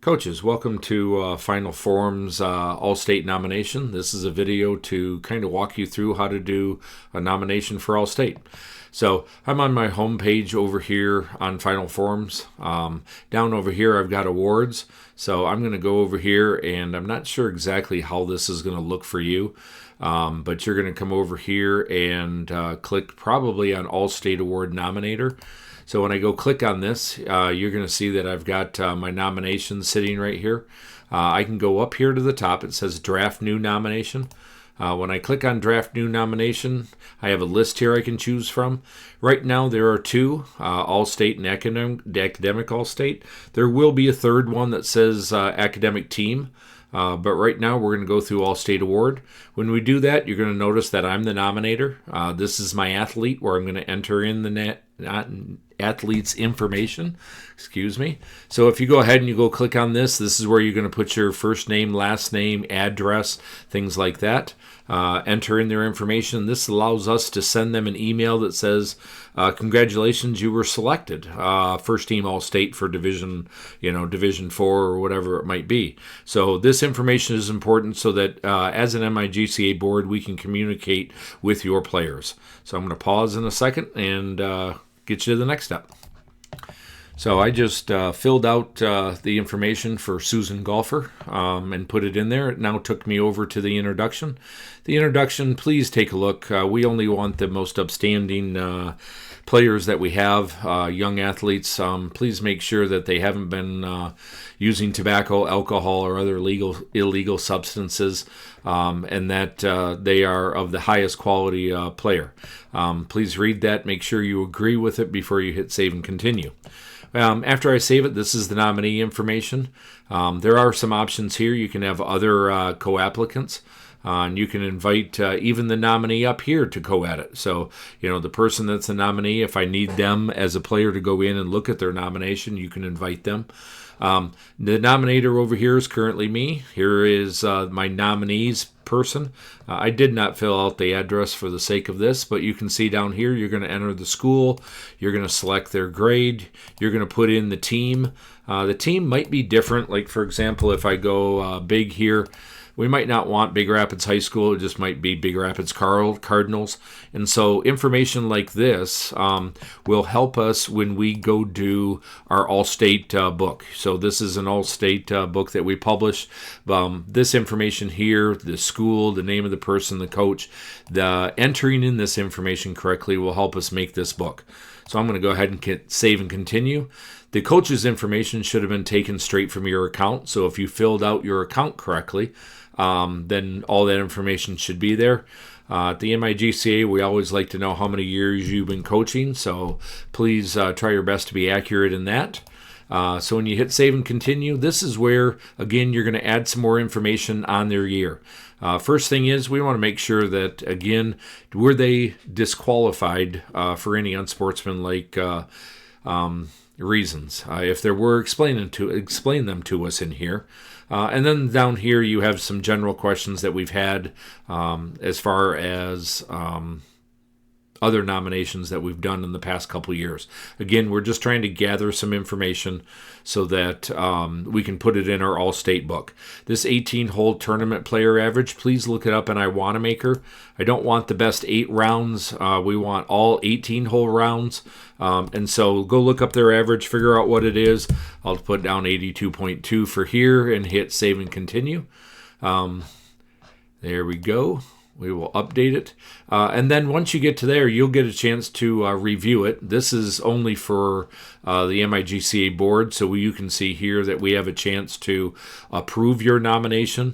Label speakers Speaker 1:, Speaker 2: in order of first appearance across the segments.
Speaker 1: Coaches, welcome to Final Form's All-State nomination. This is a video to kind of walk you through how to do a nomination for All-State. So I'm on my home page over here on Final Forms. Down over here I've got awards. So I'm going to go over here, and I'm not sure exactly how this is going to look for you. But you're going to come over here and click probably on All-State Award Nominator. So when I go click on this, you're going to see that I've got my nominations sitting right here. I can go up here to the top. It says Draft New Nomination. When I click on Draft New Nomination, I have a list here I can choose from. Right now there are two, All-State and Academic All-State. There will be a third one that says Academic Team. But right now we're going to go through All-State Award. When we do that, you're going to notice that I'm the nominator. This is my athlete where I'm going to enter in the athlete's information. So if you go ahead and you go click on this, this is where you're going to put your first name, last name, address, things like that. Enter in their information. This allows us to send them an email that says, congratulations, you were selected. First team All-State for Division 4 or whatever it might be. So this information is important so that as an MIGCA board, we can communicate with your players. So I'm going to pause in a second and get you to the next step. So I just filled out the information for Susan Golfer and put it in there. It now took me over to the introduction. The introduction, please take a look. We only want the most upstanding players that we have, young athletes. Please make sure that they haven't been using tobacco, alcohol, or other illegal substances, and that they are of the highest quality player. Please read that. Make sure you agree with it before you hit save and continue. After I save it, this is the nominee information. There are some options here. You can have other co-applicants. And you can invite even the nominee up here to co-edit. So, the person that's the nominee, if I need them as a player to go in and look at their nomination, you can invite them. The nominator over here is currently me. Here is my nominees person. I did not fill out the address for the sake of this, but you can see down here, you're going to enter the school. You're going to select their grade. You're going to put in the team. The team might be different. Like, for example, if I go big here, we might not want Big Rapids High School. It just might be Big Rapids Cardinals. And so information like this will help us when we go do our All-State book. So this is an All-State book that we publish. This information here, the school, the name of the person, the coach, the entering in this information correctly will help us make this book. So I'm going to go ahead and save and continue. The coach's information should have been taken straight from your account. So if you filled out your account correctly, then all that information should be there. At the MIGCA, we always like to know how many years you've been coaching, so please try your best to be accurate in that. So when you hit save and continue, this is where, again, you're going to add some more information on their year. First thing is we want to make sure that, again, were they disqualified for any unsportsmanlike reasons? If there were, explain them to us in here. And then down here you have some general questions that we've had as far as other nominations that we've done in the past couple years. Again, we're just trying to gather some information so that we can put it in our All-State book. This 18-hole tournament player average, please look it up in iWanamaker. I don't want the best 8 rounds. We want all 18-hole rounds. And so go look up their average, figure out what it is. I'll put down 82.2 for here and hit save and continue. There we go. We will update it. And then once you get to there, you'll get a chance to review it. This is only for the MIGCA board, so you can see here that we have a chance to approve your nomination.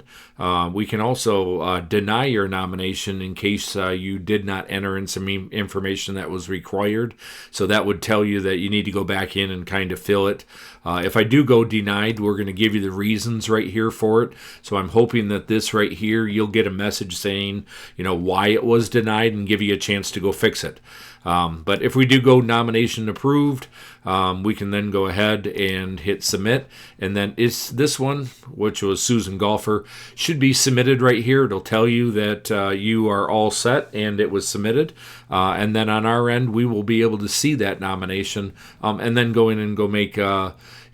Speaker 1: We can also deny your nomination in case you did not enter in some information that was required. So that would tell you that you need to go back in and kind of fill it. If I do go denied, we're going to give you the reasons right here for it. So I'm hoping that this right here, you'll get a message saying, why it was denied and give you a chance to go fix it. But if we do go nomination approved, we can then go ahead and hit submit. And then this one, which was Susan Golfer, should be submitted right here. It'll tell you that you are all set and it was submitted. And then on our end, we will be able to see that nomination and then go in and go make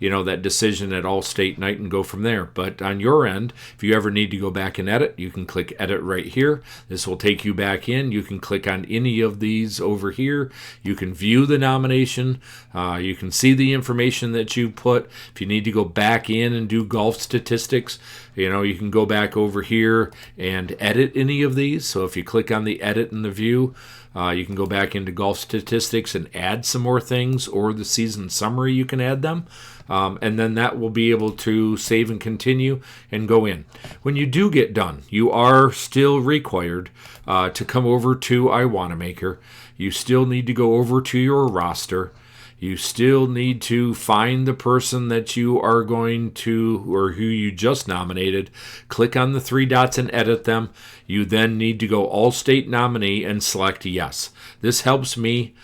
Speaker 1: that decision at All-State night and go from there. But on your end, if you ever need to go back and edit, you can click edit right here. This will take you back in. You can click on any of these over here. You can view the nomination. You can see the information that you put. If you need to go back in and do golf statistics, you can go back over here and edit any of these. So if you click on the edit and the view, you can go back into golf statistics and add some more things, or the season summary, you can add them. And then that will be able to save and continue and go in. When you do get done, you are still required to come over to iWanamaker. You still need to go over to your roster. You still need to find the person that you are going to, or who you just nominated. Click on the three dots and edit them. You then need to go All-State nominee and select yes. This helps me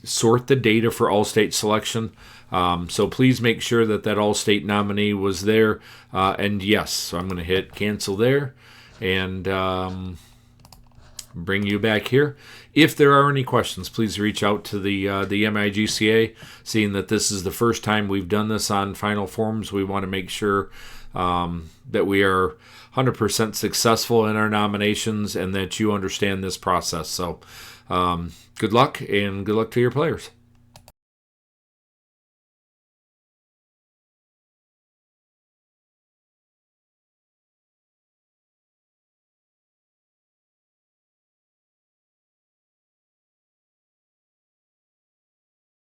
Speaker 1: sort the data for All-State selection. So please make sure that All-State nominee was there. And yes, so I'm going to hit cancel there and bring you back here. If there are any questions, please reach out to the MIGCA. Seeing that this is the first time we've done this on Final Forms, we want to make sure that we are 100% successful in our nominations and that you understand this process. So good luck, and good luck to your players.